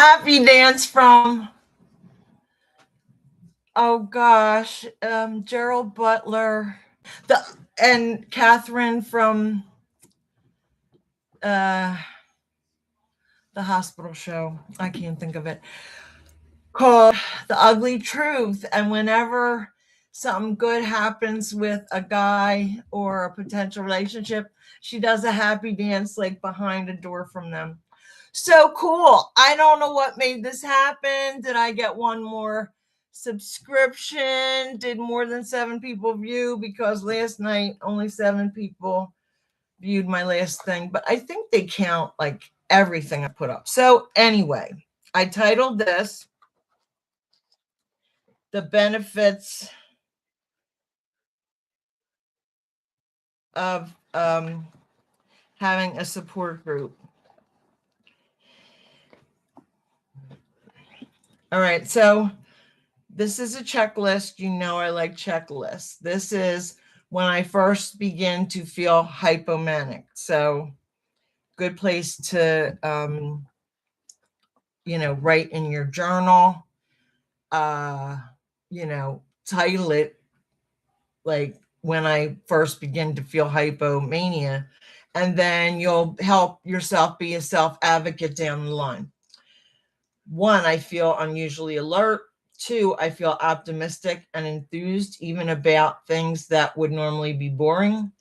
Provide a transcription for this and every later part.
happy dance from, oh gosh, Gerald Butler, the and Catherine from uh the hospital show. I can't think of it. Called The Ugly Truth. And whenever something good happens with a guy or a potential relationship, she does a happy dance like behind a door from them. So cool. I don't know what made this happen. Did I get one more subscription? Did more than 7 people view? Because last night only 7 people viewed my last thing, but I think they count like everything I put up. So anyway, I titled this The Benefits of having a support group. All right, so this is a checklist. You know, I like checklists. This is when I first begin to feel hypomanic. So, good place to, write in your journal, uh, title it like when I first begin to feel hypomania. And then you'll help yourself be a self advocate down the line. 1, I feel unusually alert. 2, I feel optimistic and enthused, even about things that would normally be boring.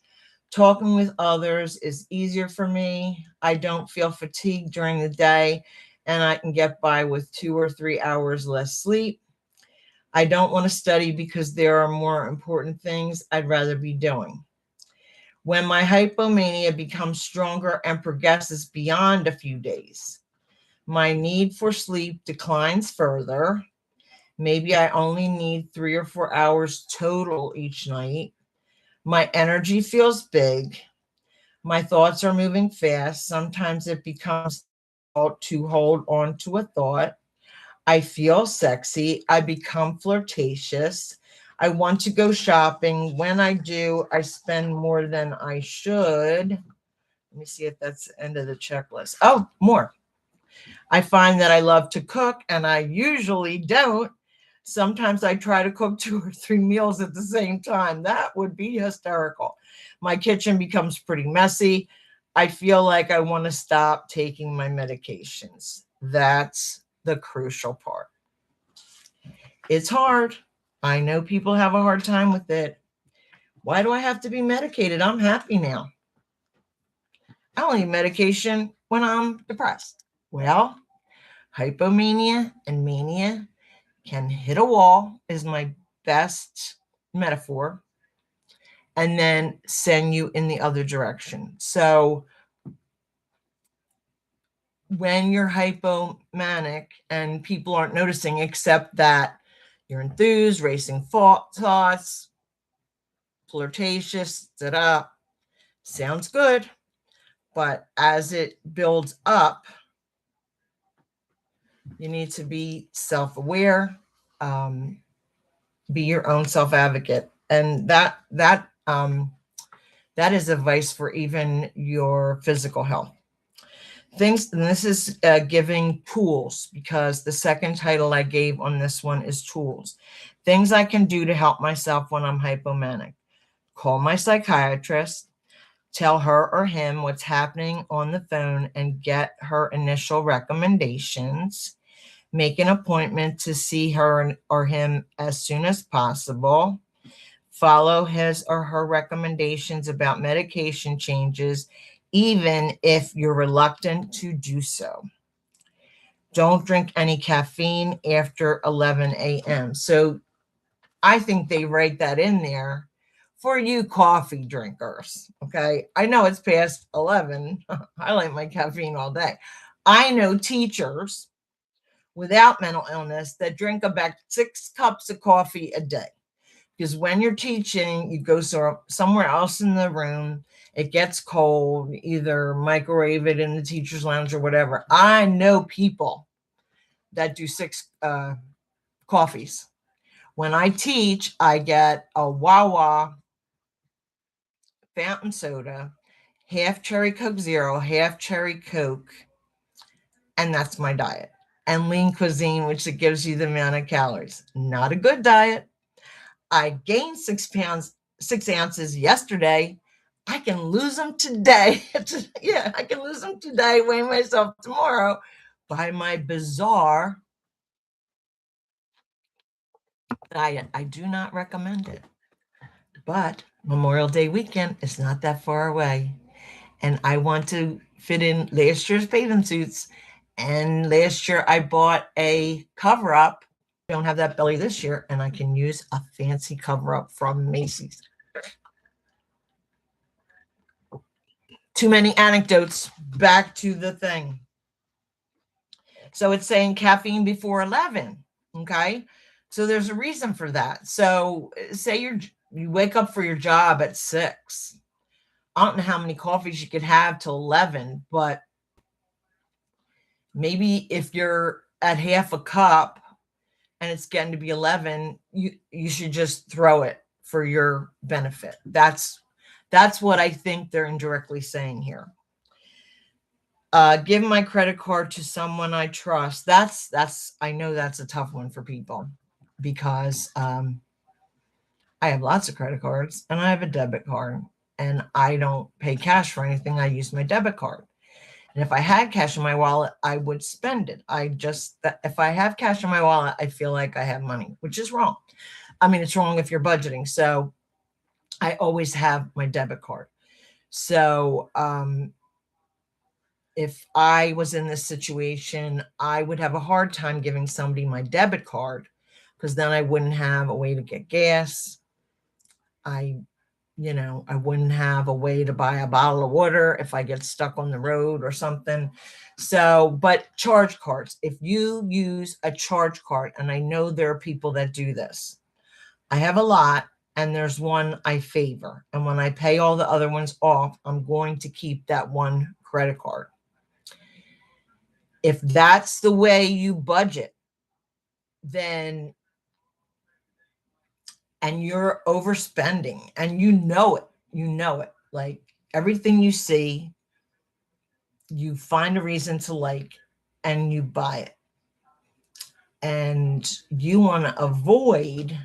Talking with others is easier for me. I don't feel fatigued during the day, and I can get by with 2 or 3 hours less sleep. I don't want to study because there are more important things I'd rather be doing. When my hypomania becomes stronger and progresses beyond a few days, my need for sleep declines further. Maybe I only need 3 or 4 hours total each night. My energy feels big. My thoughts are moving fast. Sometimes it becomes difficult to hold on to a thought. I feel sexy. I become flirtatious. I want to go shopping. When I do, I spend more than I should. Let me see if that's the end of the checklist. Oh, more. I find that I love to cook, and I usually don't. Sometimes I try to cook 2 or 3 meals at the same time. That would be hysterical. My kitchen becomes pretty messy. I feel like I want to stop taking my medications. That's the crucial part. It's hard. I know people have a hard time with it. Why do I have to be medicated? I'm happy now. I don't need medication when I'm depressed. Well, hypomania and mania can hit a wall, is my best metaphor, and then send you in the other direction. So when you're hypomanic and people aren't noticing, except that you're enthused, racing thoughts, flirtatious, sounds good. But as it builds up, you need to be self-aware, be your own self-advocate, and that is advice for even your physical health. Things, and this is giving tools, because the second title I gave on this one is tools. Things I can do to help myself when I'm hypomanic. Call my psychiatrist, tell her or him what's happening on the phone and get her initial recommendations. Make an appointment to see her or him as soon as possible. Follow his or her recommendations about medication changes, even if you're reluctant to do so. Don't drink any caffeine after 11 a.m. So I think they write that in there for you coffee drinkers. Okay. I know it's past 11. I like my caffeine all day. I know teachers without mental illness that drink about 6 cups of coffee a day. Because when you're teaching, you go somewhere else in the room, it gets cold, either microwave it in the teacher's lounge or whatever. I know people that do 6 coffees. When I teach, I get a Wawa fountain soda, half cherry Coke Zero, half cherry Coke, and that's my diet. and lean cuisine, which it gives you the amount of calories. Not a good diet. I gained 6 pounds, 6 ounces yesterday. I can lose them today. Yeah, I can lose them today, weigh myself tomorrow by my bizarre diet. I do not recommend it. But Memorial Day weekend is not that far away. And I want to fit in last year's bathing suits. And last year I bought a cover up. I don't have that belly this year, and I can use a fancy cover up from Macy's. Too many anecdotes. Back to the thing. So it's saying caffeine before 11. Okay. So there's a reason for that. So say you wake up for your job at 6. I don't know how many coffees you could have till 11, but maybe if you're at half a cup and it's getting to be 11, you should just throw it for your benefit. That's what I think they're indirectly saying here. Give my credit card to someone I trust. I know that's a tough one for people because I have lots of credit cards and I have a debit card and I don't pay cash for anything. I use my debit card. And if I had cash in my wallet, I would spend it. If I have cash in my wallet, I feel like I have money, which is wrong. I mean, it's wrong if you're budgeting. So I always have my debit card. So if I was in this situation, I would have a hard time giving somebody my debit card because then I wouldn't have a way to get gas. I wouldn't have a way to buy a bottle of water if I get stuck on the road or something. So, but charge cards, if you use a charge card, and I know there are people that do this, I have a lot, and there's one I favor. And when I pay all the other ones off, I'm going to keep that one credit card. If that's the way you budget, then, and you're overspending and you know it, like everything you see, you find a reason to like, and you buy it. And you want to avoid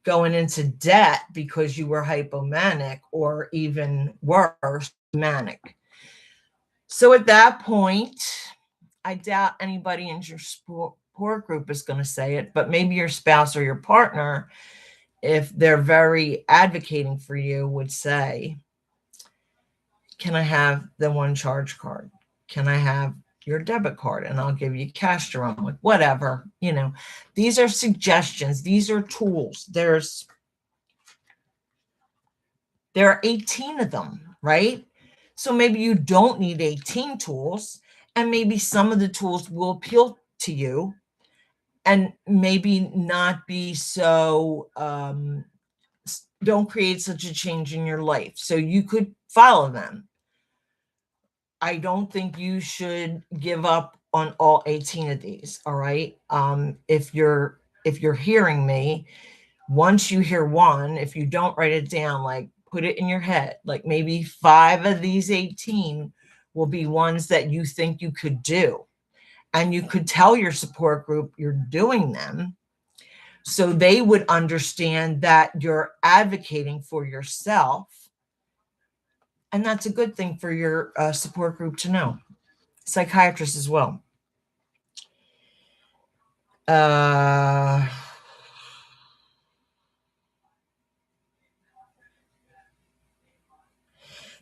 going into debt because you were hypomanic or even worse, manic. So at that point, I doubt anybody in your support group is going to say it, but maybe your spouse or your partner, if they're very advocating for you, would say, can I have the one charge card? Can I have your debit card? And I'll give you cash to run with, whatever. These are suggestions. These are tools. There are 18 of them, right? So maybe you don't need 18 tools, and maybe some of the tools will appeal to you and maybe not be so, don't create such a change in your life. So you could follow them. I don't think you should give up on all 18 of these. All right. If you're hearing me, once you hear one, if you don't write it down, like put it in your head, like maybe 5 of these 18 will be ones that you think you could do. And you could tell your support group you're doing them so they would understand that you're advocating for yourself. And that's a good thing for your support group to know. Psychiatrists as well.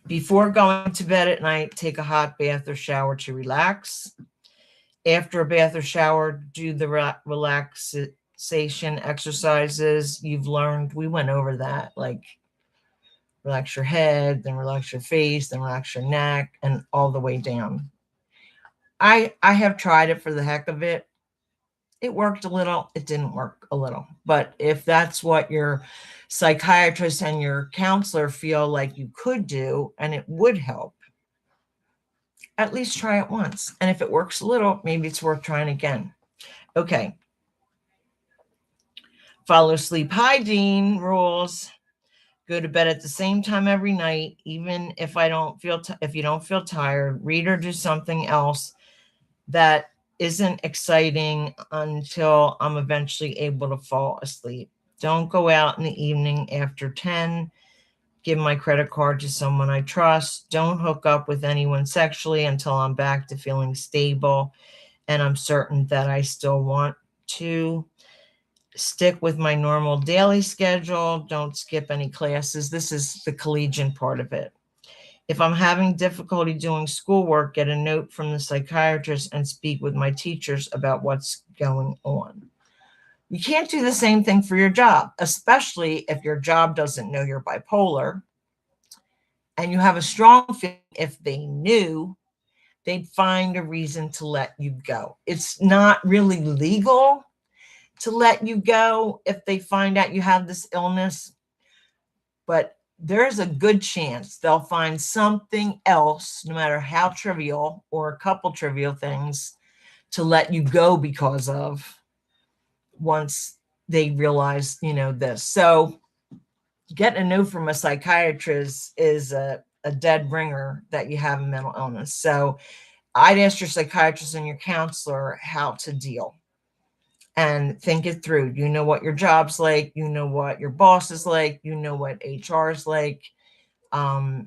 Before going to bed at night, take a hot bath or shower to relax. After a bath or shower, do the relaxation exercises you've learned. We went over that, like relax your head, then relax your face, then relax your neck, and all the way down. I have tried it for the heck of it. It worked a little, it didn't work a little. But if that's what your psychiatrist and your counselor feel like you could do and it would help, at least try it once. And if it works a little, maybe it's worth trying again. Okay. Follow sleep hygiene rules. Go to bed at the same time every night, even if if you don't feel tired. Read or do something else that isn't exciting until I'm eventually able to fall asleep. Don't go out in the evening after 10. Give my credit card to someone I trust. Don't hook up with anyone sexually until I'm back to feeling stable and I'm certain that I still want to. Stick with my normal daily schedule. Don't skip any classes. This is the collegiate part of it. If I'm having difficulty doing schoolwork, get a note from the psychiatrist and speak with my teachers about what's going on. You can't do the same thing for your job, especially if your job doesn't know you're bipolar. And you have a strong feeling if they knew, they'd find a reason to let you go. It's not really legal to let you go if they find out you have this illness, but there's a good chance they'll find something else, no matter how trivial or a couple trivial things, to let you go because of, once they realize, this. So getting a note from a psychiatrist is a dead ringer that you have a mental illness. So I'd ask your psychiatrist and your counselor how to deal and think it through. You know what your job's like, you know what your boss is like, you know what HR is like.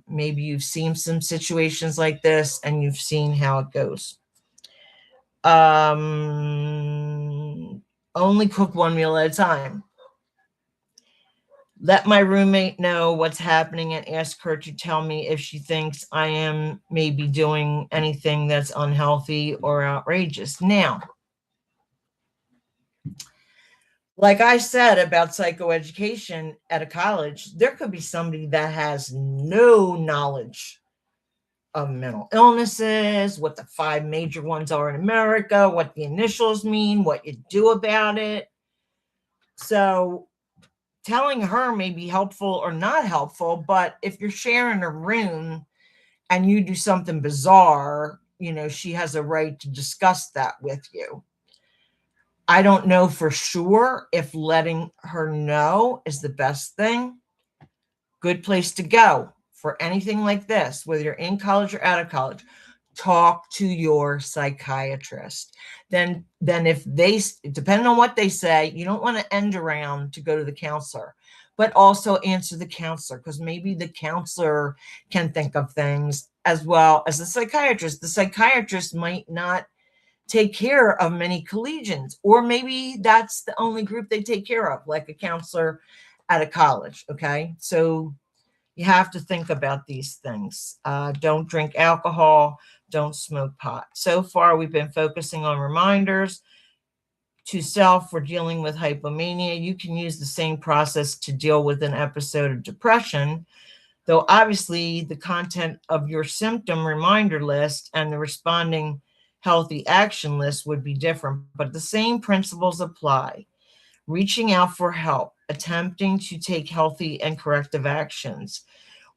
Maybe you've seen some situations like this and you've seen how it goes. Only cook one meal at a time. Let my roommate know what's happening and ask her to tell me if she thinks I am maybe doing anything that's unhealthy or outrageous. Now, like I said about psychoeducation at a college, there could be somebody that has no knowledge of mental illnesses, what the 5 major ones are in America, what the initials mean, what you do about it. So telling her may be helpful or not helpful, but if you're sharing a room and you do something bizarre, she has a right to discuss that with you. I don't know for sure if letting her know is the best thing. Good place to go for anything like this, whether you're in college or out of college. Talk to your psychiatrist. Then if they, depending on what they say, you don't want to end around to go to the counselor, but also answer the counselor, because maybe the counselor can think of things as well as the psychiatrist. The psychiatrist might not take care of many collegians, or maybe that's the only group they take care of, like a counselor at a college. Okay, so you have to think about these things. Don't drink alcohol, don't smoke pot. So far, we've been focusing on reminders to self for dealing with hypomania. You can use the same process to deal with an episode of depression, though obviously the content of your symptom reminder list and the responding healthy action list would be different, but the same principles apply. Reaching out for help, attempting to take healthy and corrective actions.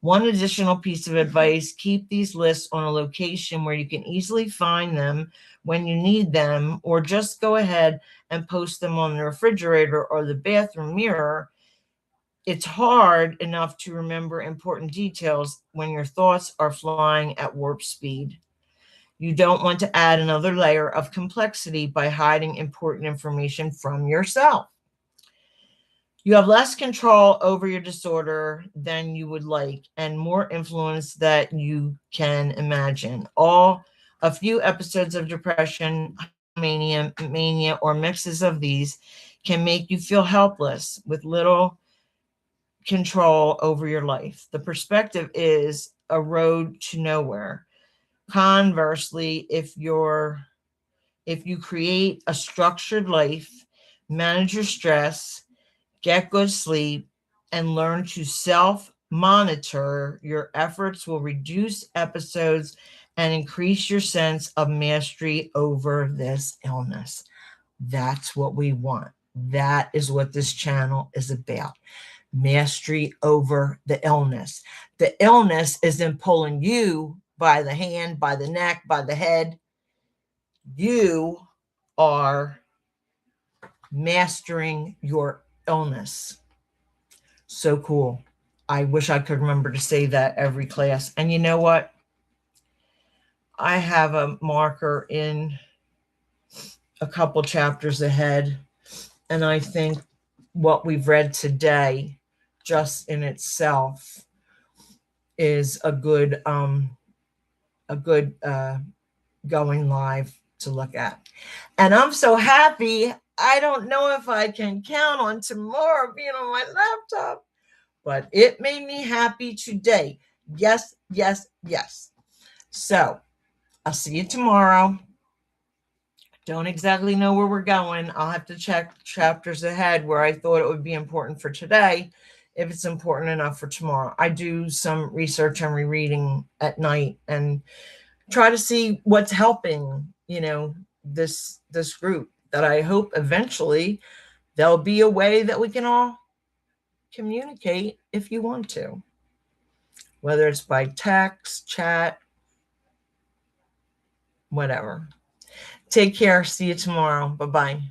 One additional piece of advice, keep these lists on a location where you can easily find them when you need them, or just go ahead and post them on the refrigerator or the bathroom mirror. It's hard enough to remember important details when your thoughts are flying at warp speed. You don't want to add another layer of complexity by hiding important information from yourself. You have less control over your disorder than you would like, and more influence that you can imagine. A few episodes of depression, mania, or mixes of these can make you feel helpless with little control over your life. The perspective is a road to nowhere. Conversely, if you create a structured life, manage your stress, get good sleep, and learn to self-monitor, your efforts will reduce episodes and increase your sense of mastery over this illness. That's what we want. That is what this channel is about. Mastery over the illness. The illness isn't pulling you by the hand, by the neck, by the head. You are mastering your illness. So cool. I wish I could remember to say that every class. And you know what? I have a marker in a couple chapters ahead. And I think what we've read today, just in itself, is a good going live to look at. And I'm so happy. I don't know if I can count on tomorrow being on my laptop, but it made me happy today. Yes, yes, yes. So I'll see you tomorrow. Don't exactly know where we're going. I'll have to check chapters ahead where I thought it would be important for today, if it's important enough for tomorrow. I do some research and rereading at night and try to see what's helping, this group, that I hope eventually there'll be a way that we can all communicate if you want to, whether it's by text, chat, whatever. Take care. See you tomorrow. Bye-bye.